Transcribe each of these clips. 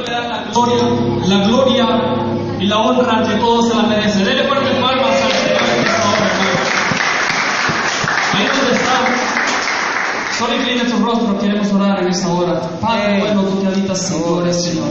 le da la gloria y la honra que todo se la merece. Dele fuertes palmas al Señor en esta hora, hermano. Ahí donde está, solo incline tu rostro, queremos orar en esta hora. Padre bueno, tú que habitas en gloria, Señor.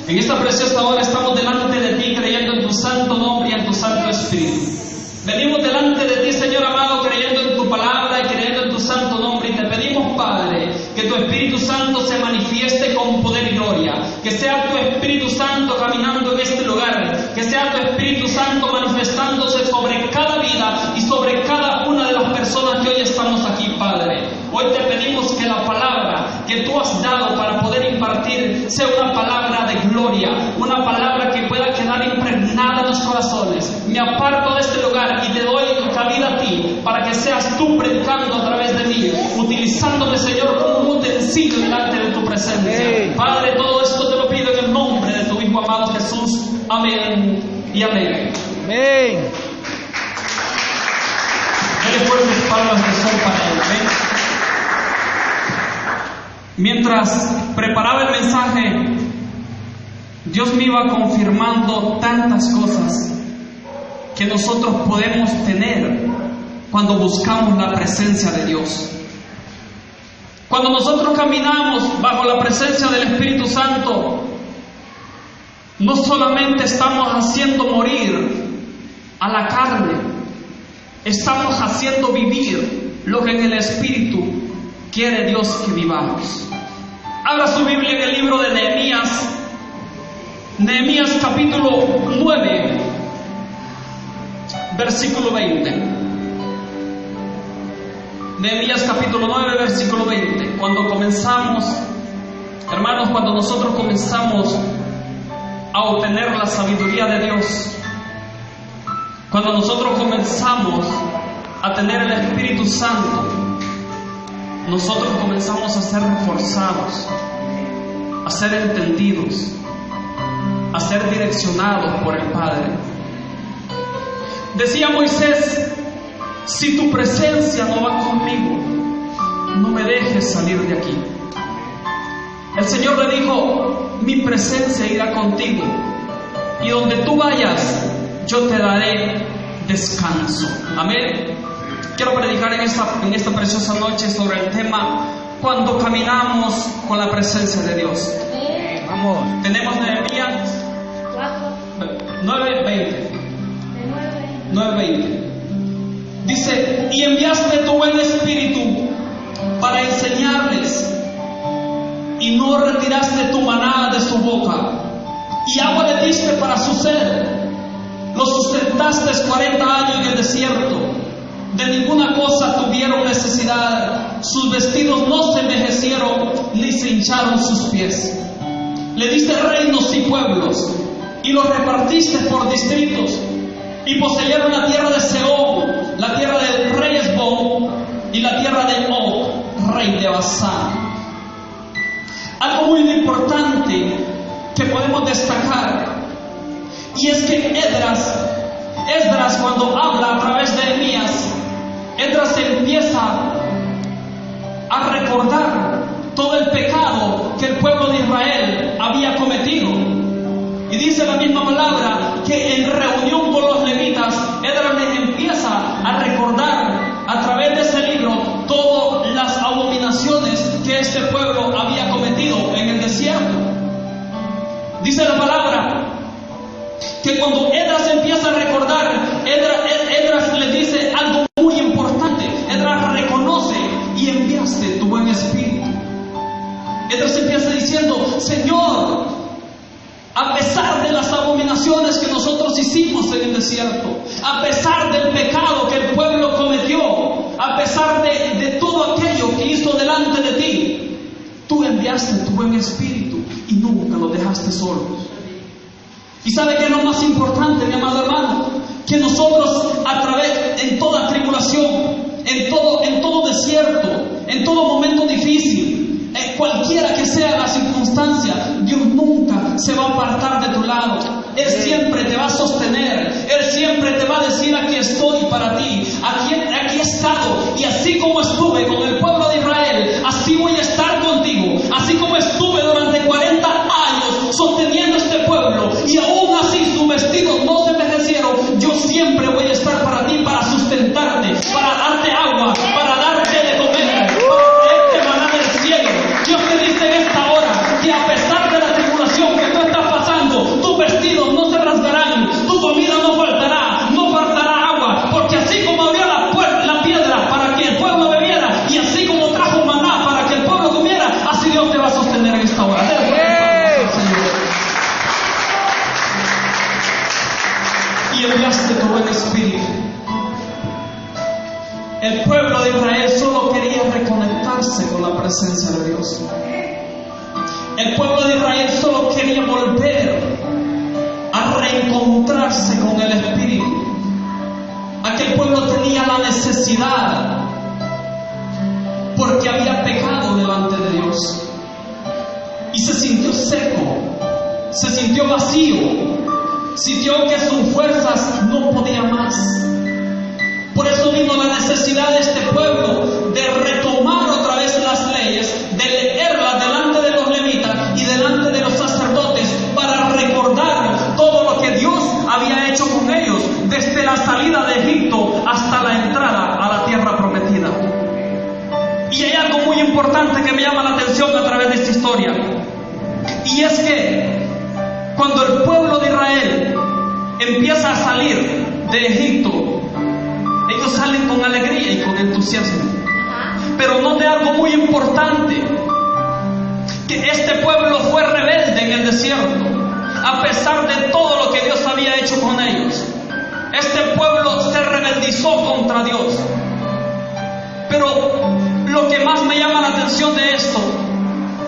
En esta preciosa hora estamos delante de ti creyendo en tu santo nombre y en tu santo espíritu. Venimos delante de ti, Señor amado, creyendo en tu palabra y creyendo en tu santo nombre. Y te pedimos, Padre, que tu Espíritu Santo se manifieste con poder y gloria. Que sea tu Espíritu Santo caminando en este lugar. Que sea tu Espíritu Santo manifestándose sobre cada vida y sobre cada una de las personas que hoy estamos aquí, Padre. Hoy te pedimos que la palabra que tú has dado para poder impartir sea una palabra de gloria, una palabra que pueda quedar impregnada en los corazones. Me aparto de este lugar y te doy cabida a ti para que seas tú predicando a través de mí, utilizándome, Señor, como un utensilio delante de tu presencia. Padre, todo esto te lo pido en el nombre de tu Hijo amado Jesús. Amén y amén. Amén. Dele fuertes palmas que son para él. Amén. Mientras preparaba el mensaje, Dios me iba confirmando tantas cosas que nosotros podemos tener cuando buscamos la presencia de Dios. Cuando nosotros caminamos bajo la presencia del Espíritu Santo, no solamente estamos haciendo morir a la carne, estamos haciendo vivir lo que en el Espíritu quiere Dios que vivamos. Abra su Biblia en el libro de Nehemías, Nehemías capítulo 9, versículo 20. Nehemías capítulo 9, versículo 20. Cuando comenzamos, hermanos, cuando nosotros comenzamos a obtener la sabiduría de Dios, cuando nosotros comenzamos a tener el Espíritu Santo, nosotros comenzamos a ser reforzados, a ser entendidos, a ser direccionados por el Padre. Decía Moisés: si tu presencia no va conmigo, no me dejes salir de aquí. El Señor le dijo: mi presencia irá contigo, y donde tú vayas, yo te daré descanso. Amén. Quiero predicar en esta preciosa noche sobre el tema cuando caminamos con la presencia de Dios. Vamos. Tenemos Nehemías 9:20. 9:20. Dice: y enviaste tu buen espíritu para enseñarles, y no retiraste tu maná de su boca, y agua le diste para su sed. Los sustentaste 40 años en el desierto. De ninguna cosa tuvieron necesidad, sus vestidos no se envejecieron, ni se hincharon sus pies. Le diste reinos y pueblos, y los repartiste por distritos, y poseyeron la tierra de Sehón, la tierra del rey Esbón, y la tierra de Og, rey de Basán. Algo muy importante que podemos destacar, y es que Esdras, cuando habla a través de Nehemías, Esdras empieza a recordar todo el pecado que el pueblo de Israel había cometido. Y dice la misma palabra que en reunión con los levitas, Esdras les empieza a recordar a través de ese libro todas las abominaciones que este pueblo había cometido en el desierto. Dice la palabra que cuando Esdras empieza a recordar, Esdras le dice algo muy importante. Esdras reconoce: y enviaste tu buen espíritu. Esdras empieza diciendo: Señor, a pesar de las abominaciones que nosotros hicimos en el desierto, a pesar del pecado que el pueblo cometió, a pesar de todo aquello que hizo delante de ti, tú enviaste tu buen espíritu y nunca los dejaste solos. ¿Y sabe qué es lo más importante, mi amado hermano? Que nosotros en toda tribulación, en todo desierto, en todo momento difícil, cualquiera que sea la circunstancia, Dios nunca se va a apartar de tu lado. Él siempre te va a sostener. Él siempre te va a decir: aquí estoy para ti, aquí he estado, y así como estuve con el pueblo de Israel, así voy a estar contigo. Así como estuve durante 40 años presencia de Dios. El pueblo de Israel solo quería volver a reencontrarse con el Espíritu. Aquel pueblo tenía la necesidad porque había pecado delante de Dios y se sintió seco, se sintió vacío, sintió que sus fuerzas no podían más. Por eso vino la necesidad de este pueblo de retomar otra vez las leyes, de leerlas delante de los levitas y delante de los sacerdotes para recordar todo lo que Dios había hecho con ellos desde la salida de Egipto hasta la entrada a la tierra prometida. Y hay algo muy importante que me llama la atención a través de esta historia, y es que cuando el pueblo de Israel empieza a salir de Egipto, ellos salen con alegría y con entusiasmo. Pero note algo muy importante, que este pueblo fue rebelde en el desierto, a pesar de todo lo que Dios había hecho con ellos. Este pueblo se rebeldizó contra Dios. Pero lo que más me llama la atención de esto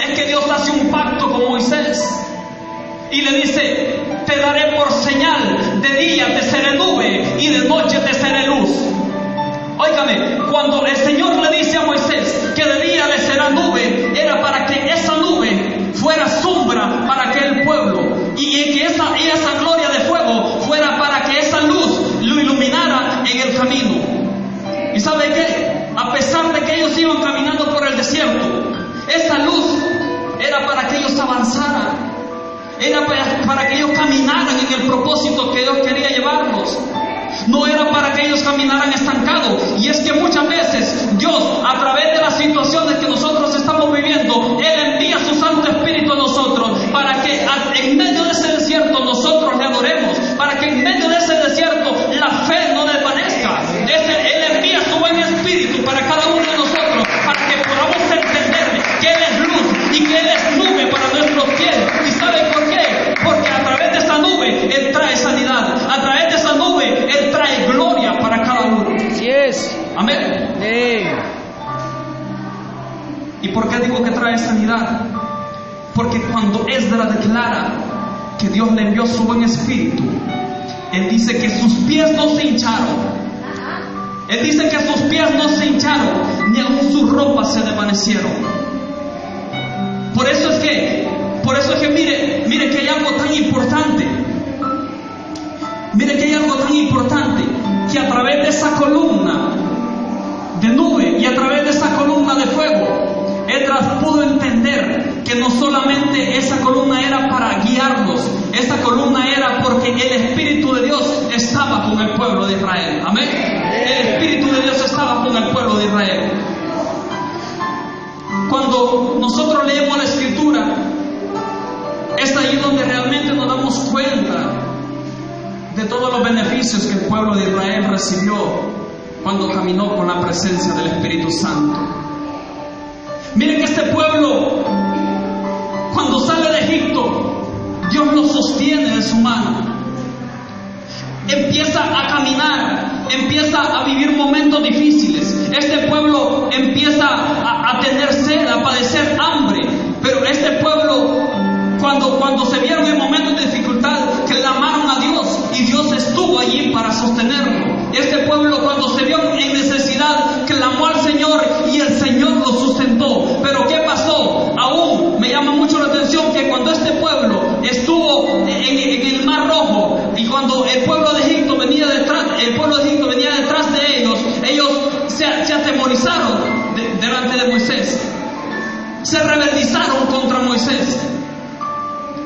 es que Dios hace un pacto con Moisés y le dice: te daré por señal, de día te seré nube y de noche te seré luz. Óigame, cuando el Señor le dice a Moisés que de día le será nube, era para que esa nube fuera sombra para aquel pueblo, y que esa gloria de fuego fuera para que esa luz lo iluminara en el camino. ¿Y sabe qué? A pesar de que ellos iban caminando por el desierto, esa luz era para que ellos avanzaran, era para que ellos caminaran en el propósito que Dios quería llevarlos. No era para que ellos caminaran estancados. Y es que muchas veces Dios, a través de las situaciones que nosotros estamos viviendo, Él envía su Santo Espíritu a nosotros para que en medio de ese desierto nosotros le adoremos, para que en medio de ese desierto la fe no desvanezca. Él envía su buen Espíritu para cada uno de nosotros, para que podamos entender que Él es luz y que Él es nube para nuestros pies. ¿Y sabe por qué? Porque a través de esa nube Él trae sanidad, a través de esa nube Él trae gloria para cada uno. Así es. Amén. Sí. ¿Y por qué digo que trae sanidad? Porque cuando Esdras declara que Dios le envió su buen Espíritu, él dice que sus pies no se hincharon. Él dice que sus pies no se hincharon, ni aun sus ropas se desvanecieron. Por eso es que mire que hay algo tan importante. Mire que hay algo tan importante, que a través de esa columna de nube y a través de esa columna de fuego, Esdras pudo entender que no solamente esa columna era para guiarlos, esa columna era porque el Espíritu de Dios estaba con el pueblo de Israel. Amén. El Espíritu de Dios estaba con el pueblo de Israel. Cuando nosotros leemos la Escritura, es ahí donde realmente nos damos cuenta de todos los beneficios que el pueblo de Israel recibió cuando caminó con la presencia del Espíritu Santo. Miren que este pueblo, cuando sale de Egipto, Dios lo sostiene de su mano. Empieza a caminar, empieza a vivir momentos difíciles. Este pueblo empieza a tener sed, a padecer hambre. Pero este pueblo, cuando se vieron en momentos de dificultad, clamaron a Dios y Dios estuvo allí para sostenerlo. Este pueblo, cuando se vio en necesidad, clamó al Señor y el Señor lo sustentó. Pero ¿qué pasó? Aún me llama mucho la atención que cuando este pueblo estuvo en el Mar Rojo, y cuando el pueblo de Egipto venía detrás de ellos se atemorizaron delante de Moisés, se rebeldizaron contra Moisés.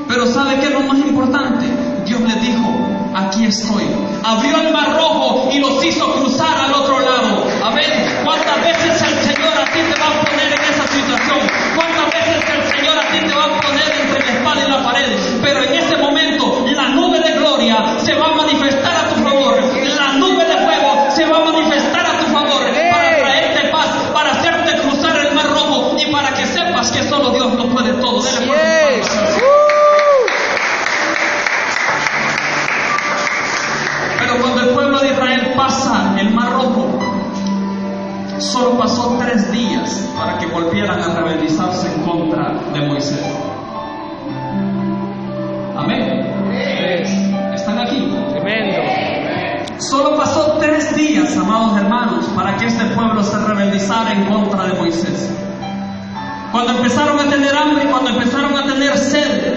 Pero ¿sabe qué es lo más importante? Dios les dijo: aquí estoy. Abrió el Mar Rojo y los hizo cruzar al otro lado. Amén. ¿Cuántas veces el Señor a ti te va a poner en esa situación? ¿Cuántas veces el Señor a ti te va a poner entre la espada y la pared? Pero en ese momento la nube de gloria se va a manifestar a tu favor. La nube de fuego se va a manifestar a tu favor para traerte paz, para hacerte cruzar el Mar Rojo y para que sepas que solo Dios lo puede todo. Dele fuerte palmas. Pero cuando el pueblo de Israel pasa el Mar Rojo, solo pasó 3 Solo pasó 3 días, amados hermanos, para que este pueblo se rebeldizara en contra de Moisés. Cuando empezaron a tener hambre y cuando empezaron a tener sed,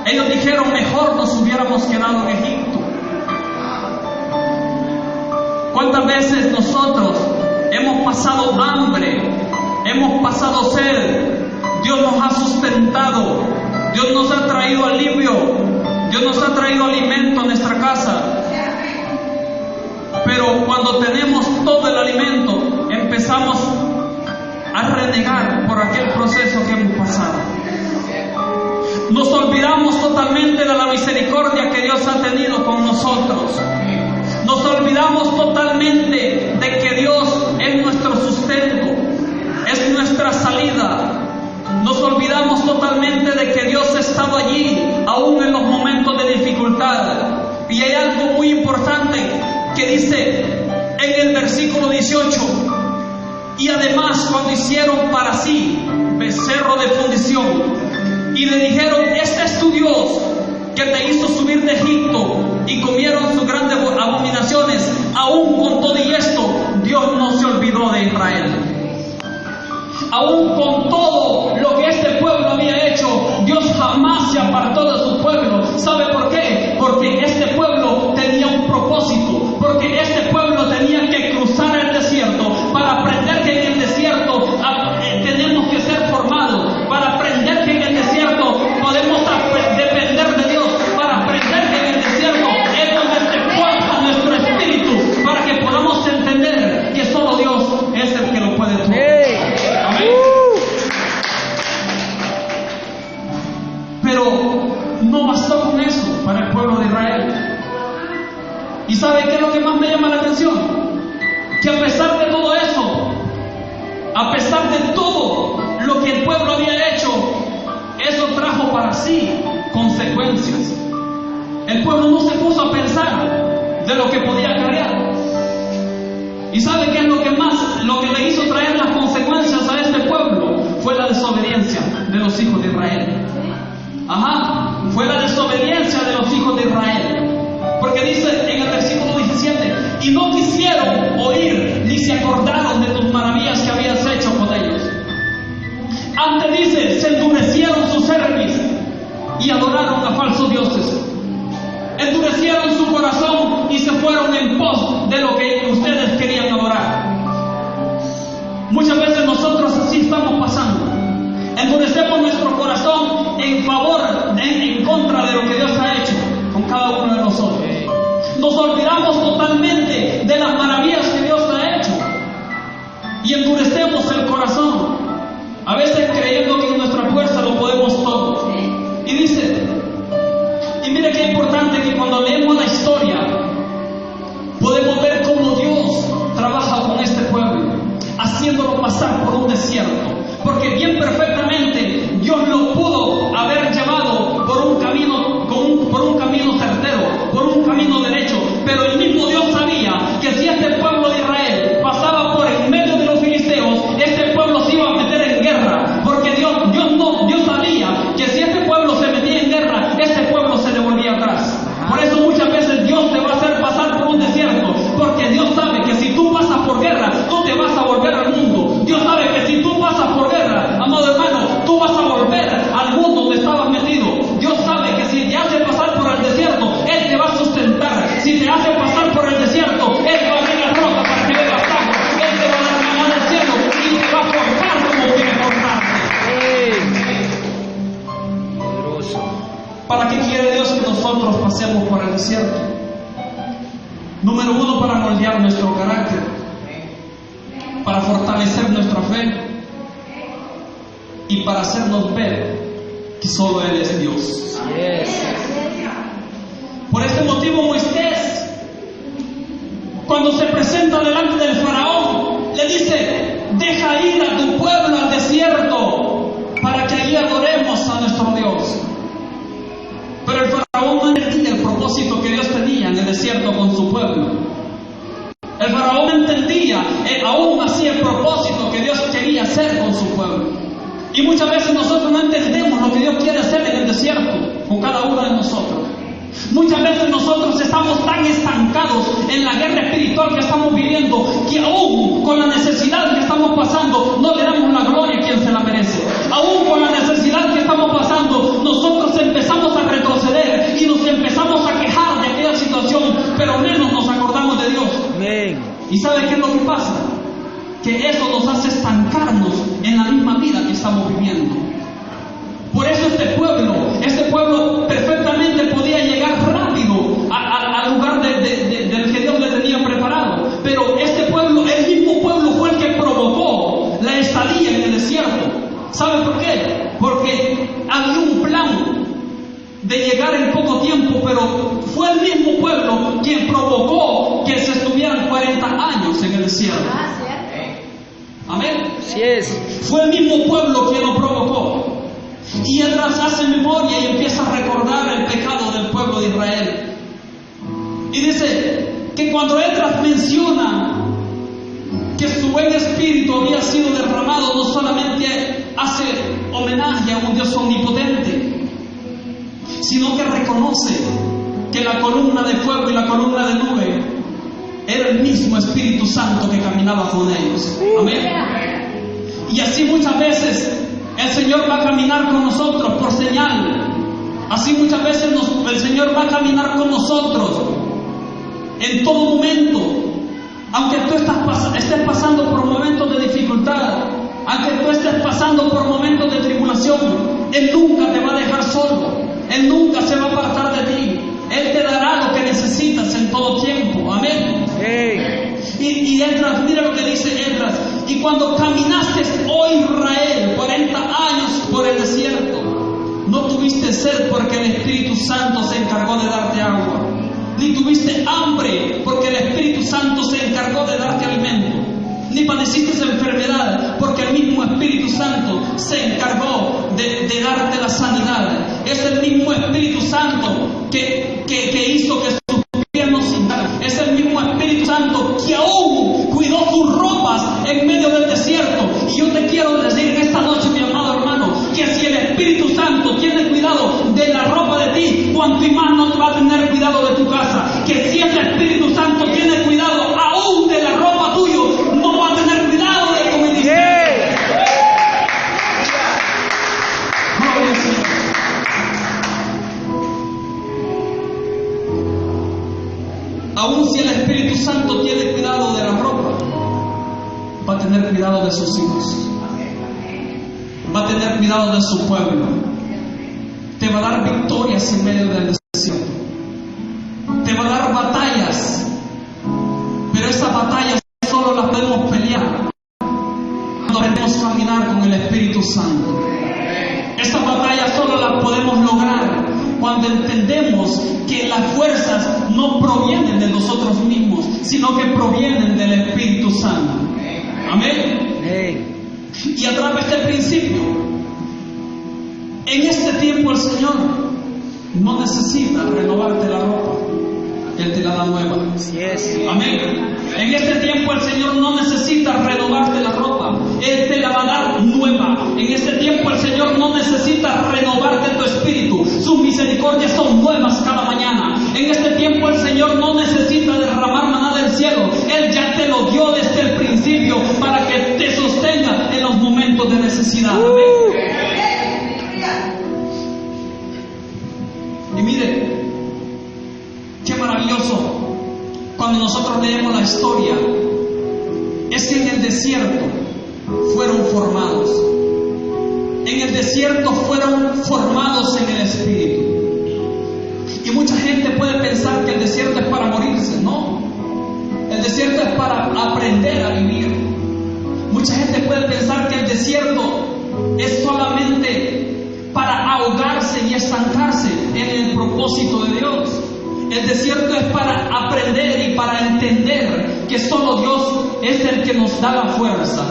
ellos dijeron: mejor nos hubiéramos quedado en Egipto. ¿Cuántas veces nosotros hemos pasado hambre, hemos pasado sed? Dios nos ha sustentado, Dios nos ha traído alivio, Dios nos ha traído alimento a nuestra casa. Pero cuando tenemos todo el alimento, empezamos a renegar por aquel proceso que hemos pasado. Nos olvidamos totalmente de la misericordia que Dios ha tenido con nosotros. Nos olvidamos totalmente de que Dios es nuestro sustento, es nuestra salida. Nos olvidamos totalmente de que Dios ha estado allí, aún en los momentos de dificultad. Y hay algo muy importante que dice en el versículo 18: y además, cuando hicieron para sí becerro de fundición y le dijeron: este es tu Dios que te hizo subir de Egipto, y comieron sus grandes abominaciones, aún con todo y esto, Dios no se olvidó de Israel. Aún con todo lo que este pueblo había hecho, Dios jamás se apartó de su pueblo. ¿Sabe por qué? Porque este pueblo tenía un propósito, porque este pueblo tenía que cruzar el desierto para aprender que en el desierto tenemos que ser formados, para aprender que en el desierto podemos depender de Dios, para aprender que en el desierto es donde se forja nuestro espíritu, para que podamos entender que solo Dios es el que lo puede hacer. Pero no bastó con eso para el pueblo de Israel. ¿Y sabe qué es lo que más me llama la atención? Que a pesar de todo eso, a pesar de todo lo que el pueblo había hecho, eso trajo para sí consecuencias. El pueblo no se puso a pensar de lo que podía acarrear. ¿Y sabe qué es lo que le hizo traer las consecuencias a este pueblo? Fue la desobediencia de los hijos de Israel. Fue la desobediencia de los hijos de Israel. Porque dice en el versículo 17: y no quisieron oír ni se acordaron de tus maravillas que habías hecho con ellos. Antes dice: se endurecieron sus cerviz y adoraron a falsos dioses. Endurecieron su corazón y se fueron en pos de lo que ustedes querían adorar. Muchas veces nosotros así estamos pasando. Endurecemos nuestro corazón en favor, en contra de lo que Dios ha hecho con cada uno de nosotros. Nos olvidamos totalmente de las maravillas que Dios ha hecho y endurecemos el corazón, a veces creyendo que en nuestra fuerza lo podemos todo. Y dice, y mire qué importante que cuando leemos la historia podemos ver cómo Dios trabaja con este pueblo, haciéndolo pasar por un desierto. Porque bien perfectamente Dios lo pudo haber llevado por un camino, por un camino certero, por un camino derecho, pero el mismo Dios sabía que si este pueblo de Israel pasaba por en medio de los filisteos, este pueblo se iba a meter en guerra, porque Dios sabía que si este pueblo se metía en guerra, este pueblo se devolvía atrás. Por eso muchas veces Dios te va a hacer pasar por un desierto, porque Dios sabe que si tú pasas por guerra, tú te vas a volver al mundo. Dios sabe que si tú pasas por guerra, amado hermano, tú vas a volver al mundo donde estabas metido. Dios sabe que si te hace pasar por el desierto, Él te va a sustentar. Si te hace pasar por el desierto, Él te va a abrir la roca para que bebas agua. Él te va a dar la mano del cielo y te va a forjar como quiere forjarte. ¿Para qué quiere Dios que nosotros pasemos por el desierto? Número 1, para moldear nuestro carácter, para fortalecer nuestra fe y para hacernos ver que solo Él es Dios. Por este motivo Moisés, cuando se presenta delante del faraón, le dice: deja ir a tu pueblo al desierto para que allí adoremos a nuestro Dios. Pero el faraón no entendía el propósito que Dios tenía en el desierto con su pueblo. El faraón entendía aún así el propósito que Dios quería hacer con su pueblo. Y muchas veces nosotros no entendemos lo que Dios quiere hacer en el desierto con cada uno de nosotros. Muchas veces nosotros estamos tan estancados en la guerra espiritual que estamos viviendo que aún con la necesidad que estamos pasando no le damos la gloria a quien se la merece. Aún con la necesidad que estamos pasando, nosotros empezamos a retroceder y nos empezamos a quejar de aquella situación, pero menos nos acordamos de Dios. Amén. ¿Y sabe qué es lo que pasa? Que eso nos hace estancarnos en la misma vida que estamos viviendo. Por eso este pueblo perfectamente podía llegar rápido al lugar del que Dios le tenía preparado. Pero este pueblo, el mismo pueblo fue el que provocó la estadía en el desierto. ¿Sabe por qué? Porque había un plan de llegar en poco tiempo, pero fue el mismo pueblo quien provocó que se estuvieran 40 años en el desierto. Amén. Así es. Fue el mismo pueblo quien lo provocó. Y Esdras hace memoria y empieza a recordar el pecado del pueblo de Israel. Y dice que cuando Esdras menciona que su buen espíritu había sido derramado, no solamente hace homenaje a un Dios omnipotente, sino que reconoce que la columna de fuego y la columna de nube era el mismo Espíritu Santo que caminaba con ellos. Amén. Y así muchas veces el Señor va a caminar con nosotros por señal. Así muchas veces el Señor va a caminar con nosotros en todo momento. Aunque tú estés pasando por momentos de dificultad, aunque tú estés pasando por momentos de tribulación, Él nunca te va a dejar solo. Él nunca se va a apartar de ti. Él te dará lo que necesitas en todo tiempo. Amén. Hey. Y Esdras, mira lo que dice Esdras. Y cuando caminaste, oh Israel, 40 años por el desierto, no tuviste sed porque el Espíritu Santo se encargó de darte agua. Ni tuviste hambre porque el Espíritu Santo se encargó de darte alimento. Ni padeciste enfermedad porque el mismo Espíritu Santo se encargó de darte la sanidad. Es el mismo Espíritu Santo que hizo que tus pies no sintaran. Es el mismo Espíritu Santo que aún cuidó tus ropas en medio del desierto. Y yo te quiero decir en esta noche, mi amado hermano, que si el Espíritu Santo tiene cuidado de la ropa de ti, cuanto y más no te va a tener cuidado de tu casa. Que si ese Espíritu Santo tiene cuidado aún de la ropa tuyo, no va a tener cuidado de tu ministerio. Gloria al Señor. Aún si el Espíritu Santo tiene cuidado de la ropa, va a tener cuidado de sus hijos. Va a tener cuidado de su pueblo. Te va a dar victorias en medio del desierto. Te va a dar batallas. Pero esas batallas solo las podemos pelear cuando aprendemos a caminar con el Espíritu Santo. Esas batallas solo las podemos lograr cuando entendemos que las fuerzas no provienen de nosotros mismos, sino que provienen del Espíritu Santo. Amén. Hey. Y a través de este principio, en este tiempo el Señor no necesita renovarte la ropa. Él te la da nueva. Así es. Amén. En este tiempo el Señor no necesita renovarte la ropa. Él te la va a dar nueva. En este tiempo el Señor no necesita renovarte tu espíritu. Sus misericordias son nuevas cada mañana. En este tiempo el Señor no necesita derramar maná del cielo. Él ya te lo dio desde el principio para que te sostenga en los momentos de necesidad. Amén. Y mire, qué maravilloso cuando nosotros leemos la historia, es que en el desierto fueron formados. En el desierto fueron formados en el Espíritu. Y mucha gente puede pensar que el desierto es para morirse. No, el desierto es para aprender a vivir. Mucha gente puede pensar que el desierto es solamente para ahogarse y estancarse en el propósito de Dios. El desierto es para aprender y para entender que solo Dios es el que nos da la fuerza.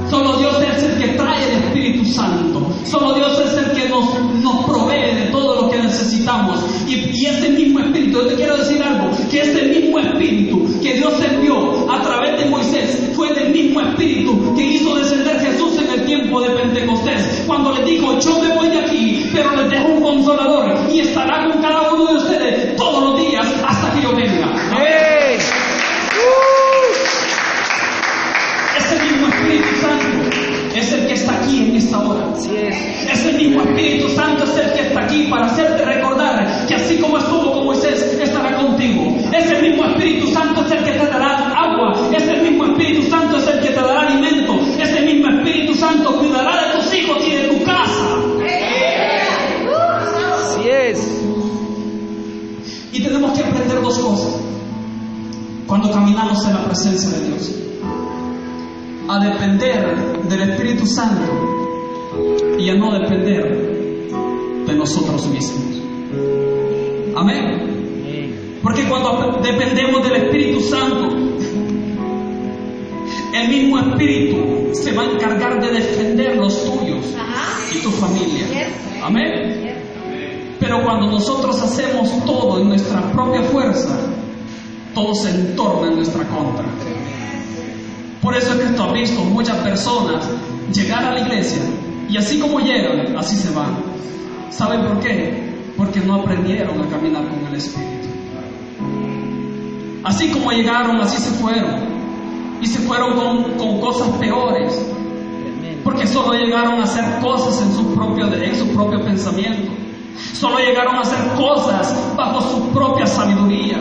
Solo Dios es el que trae el Espíritu Santo. Solo Dios es el que nos provee de todo lo que necesitamos. Y ese mismo Espíritu, yo te quiero decir algo, que ese mismo Espíritu que Dios envió a través de Moisés fue el mismo Espíritu que hizo descender Jesús en el tiempo de Pentecostés, cuando les dijo: yo me voy de aquí, pero les dejo un consolador y estará con cada uno de ustedes todo Espíritu Santo es el que está aquí para hacerte recordar que así como estuvo con Moisés, estará contigo. Ese mismo Espíritu Santo es el que te dará agua. Ese mismo Espíritu Santo es el que te dará alimento. Ese mismo Espíritu Santo cuidará de tus hijos y de tu casa. Así es. Y tenemos que aprender dos cosas cuando caminamos en la presencia de Dios: a depender del Espíritu Santo y a no depender de nosotros mismos. Amén. Porque cuando dependemos del Espíritu Santo, el mismo Espíritu se va a encargar de defender los tuyos y tu familia. Amén. Pero cuando nosotros hacemos todo en nuestra propia fuerza, todo se entorna en nuestra contra. Por eso es que tú has visto muchas personas llegar a la iglesia y así como llegan, así se van. ¿Saben por qué? Porque no aprendieron a caminar con el Espíritu. Así como llegaron, así se fueron. Y se fueron con cosas peores. Porque solo llegaron a hacer cosas en su propio pensamiento. Solo llegaron a hacer cosas bajo su propia sabiduría.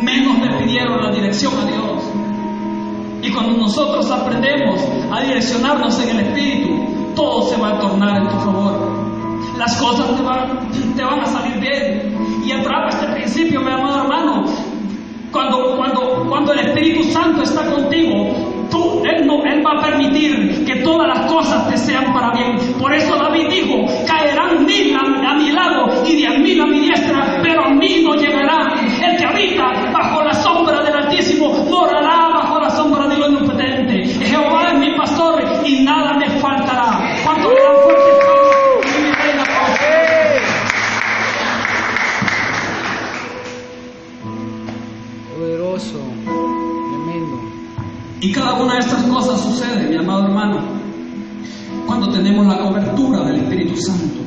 Menos le pidieron la dirección a Dios. Y cuando nosotros aprendemos a direccionarnos en el Espíritu, todo se va a tornar en tu favor. Las cosas te van a salir bien. Y atrapa este principio, mi amado hermano. Cuando el Espíritu Santo está contigo, Él va a permitir que todas las cosas te sean para bien. Por eso David dijo: caerán 1000 a mi lado y 10.000 a mi diestra, pero a mí no llegarán. El que habita bajo la sombra del Altísimo morará bajo la sombra del Omnipotente. Jehová es mi pastor y nada me faltará. ¿Cuánto le dan fuerte a mi reina? Poderoso, tremendo. Y cada una de estas cosas sucede, mi amado hermano, cuando tenemos la cobertura del Espíritu Santo.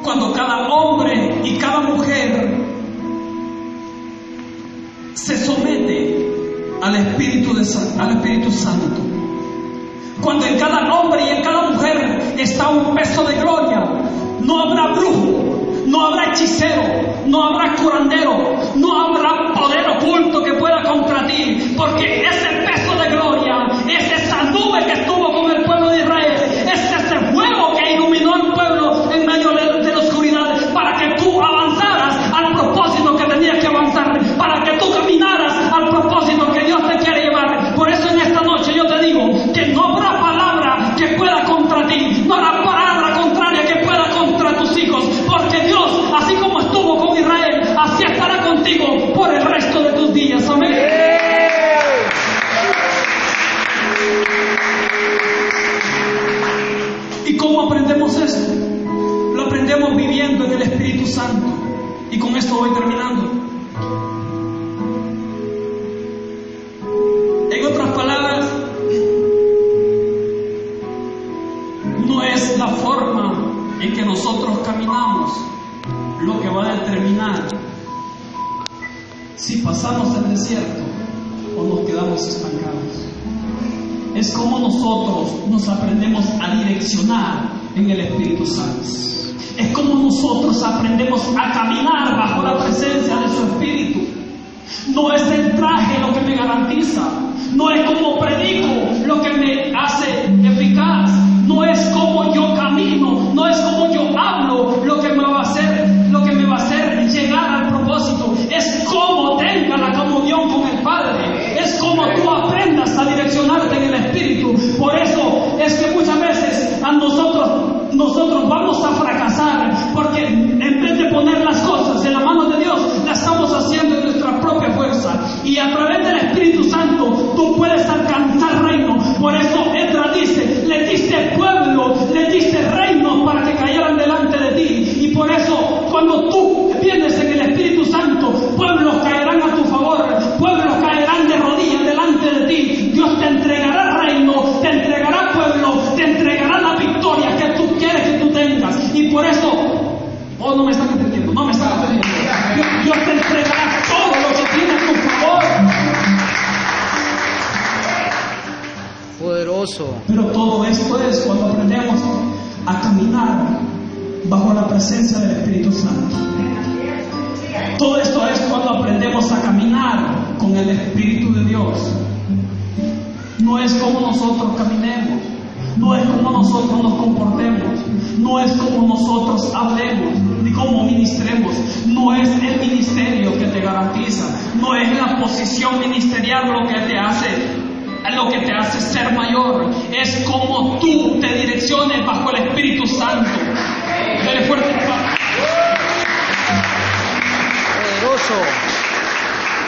Cuando cada hombre y cada mujer se somete al Espíritu Santo. Cuando en cada hombre y en cada mujer está un peso de gloria, no habrá brujo, no habrá hechicero, no habrá curandero, no habrá poder oculto que pueda contra ti, porque ese peso de gloria es esa nube que estuvo con el pueblo de Israel, es ese fuego que iluminó al pueblo en medio de la oscuridad, para que tú avanzaras al propósito que tenías que avanzar, para que tú caminaras al propósito que Dios te quiere llevar. Por eso en esta noche yo te digo que no habrá palabra que pueda contra ti, no habrá palabra contraria que pueda contra tus hijos, porque Dios, así como estuvo con Israel, así estará contigo por el resto de tus días. Amén. ¿Y cómo aprendemos esto? Lo aprendemos viviendo en el Espíritu Santo. Y con esto voy terminando. En otras palabras, no es la forma en que nosotros caminamos lo que va a determinar si pasamos el desierto o nos quedamos estancados. Es como nosotros nos aprendemos a direccionar en el Espíritu Santo. Es como nosotros aprendemos a caminar bajo la presencia de su Espíritu. No es el traje lo que me garantiza, no es como predico lo que me hace eficaz, no es como yo camino, no es como yo hablo lo que me va a hacer llegar al propósito. Es como tenga la comunión con el Padre, es como tú aprendas a direccionarte en el Espíritu. Por eso es que muchas veces a nosotros vamos a fracasar, porque en vez de poner las cosas en la mano de Dios, las estamos haciendo en nuestra propia fuerza. Y a través del Espíritu Santo tú puedes alcanzar reino. Por eso Esdras dice: le diste pueblo, le diste reino para que cayeran delante de ti. Y por eso cuando tú vienes en el Espíritu Santo, pueblos caerán a tu favor, pueblos caerán de rodillas delante de ti. Dios te entregará reino, te entregará pueblo, te entregará la victoria que tú quieres que tú tengas. Y por eso, no me están entendiendo, Dios te entregará todo lo que tiene a tu favor. Poderoso. Pero todo esto es cuando aprendemos a caminar bajo la presencia del Espíritu Santo. Todo esto es cuando aprendemos a caminar con el Espíritu de Dios. No es como nosotros caminemos, no es como nosotros nos comportemos, no es como nosotros hablemos, ni como ministremos. No es el ministerio que te garantiza, no es la posición ministerial lo que te hace ser mayor. Es como tú te direcciones bajo el Espíritu Santo. Dale fuerte palabra. Poderoso.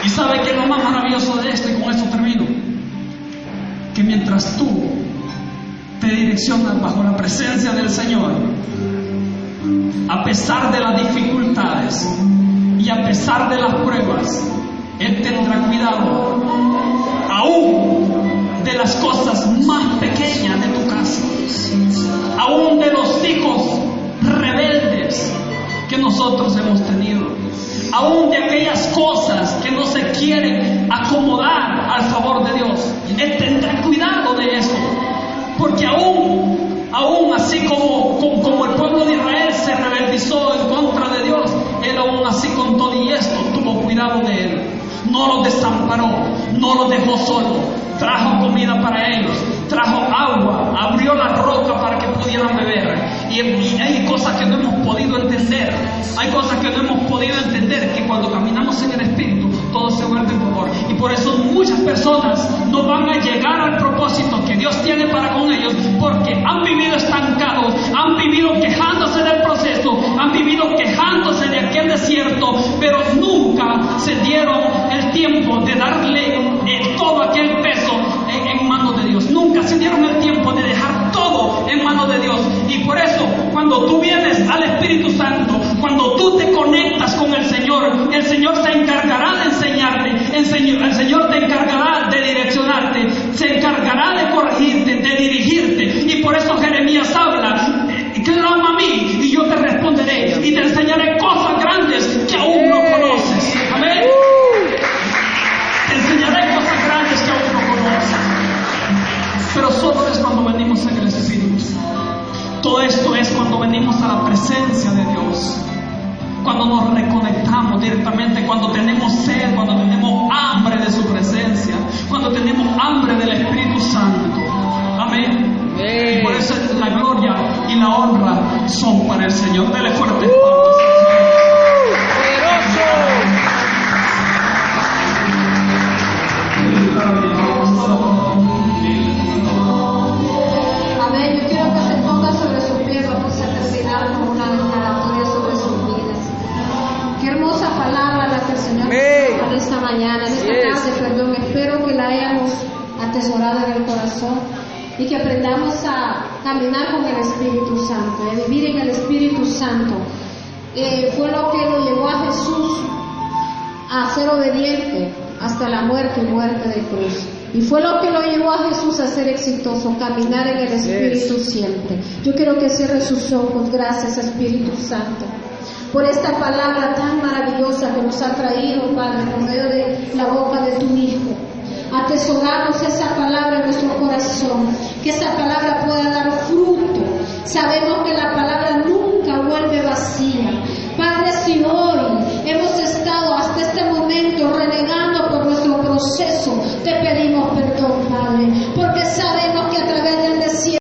¿Y sabe qué es lo más maravilloso de esto? Y con esto termino. Que mientras tú te direccionas bajo la presencia del Señor, a pesar de las dificultades y a pesar de las pruebas, Él tendrá cuidado aún de las cosas más pequeñas de tu casa, aún de los hijos rebeldes que nosotros hemos tenido, aún de aquellas cosas que no se quieren acomodar al favor de Dios. Él tendrá cuidado de eso, porque aún así como el pueblo de Israel se rebeldizó en contra de Dios, Él aún así con todo y esto tuvo cuidado de él. No los desamparó, no los dejó solos, trajo comida para ellos, trajo agua, abrió la roca para que pudieran beber. Y hay cosas que no hemos podido entender, que cuando caminamos en el Espíritu todo se vuelve mejor. Y por eso muchas personas no van a llegar al propósito que Dios tiene para con ellos, porque han vivido estancados, han vivido quejándose del proceso, han vivido quejándose de aquel desierto, pero nunca se dieron el tiempo de darle todo aquel peso en manos de Dios. Nunca se dieron el tiempo de dejar todo en manos de Dios. Y por eso, cuando tú vienes al Espíritu Santo, cuando tú te conectas con el Señor se encargará de enseñarte, el Señor te encargará de direccionarte, se encargará de corregirte, de dirigirte. Y por eso Jeremías habla: clama a mí y yo te responderé y te enseñaré cosas grandes que aún no conoces. Amén. Te enseñaré cosas grandes que aún no conoces. Pero solo es cuando venimos en el Espíritu. Todo esto es cuando venimos a la presencia de Dios, cuando nos reconectamos directamente, cuando tenemos sed, cuando tenemos hambre de su presencia, cuando tenemos hambre del Espíritu Santo. Amén. Y por eso la gloria y la honra son para el Señor. Dele fuerte palmas. Amén. Yo quiero que se ponga sobre su pie. Vamos a terminar con una declaratoria sobre sus vidas. Qué hermosa palabra la que el Señor nos dio en esta mañana, en esta tarde, perdón. Espero que la hayamos atesorado en el corazón y que aprendamos a caminar con el Espíritu Santo, a vivir en el Espíritu Santo. Fue lo que lo llevó a Jesús a ser obediente hasta la muerte y muerte de cruz. Y fue lo que lo llevó a Jesús a ser exitoso, caminar en el Espíritu siempre. Yo quiero que cierre sus ojos. Gracias, Espíritu Santo, por esta palabra tan maravillosa que nos ha traído, Padre, por medio de la boca de tu Hijo. Atesoramos esa palabra en nuestro corazón, que esa palabra pueda dar fruto. Sabemos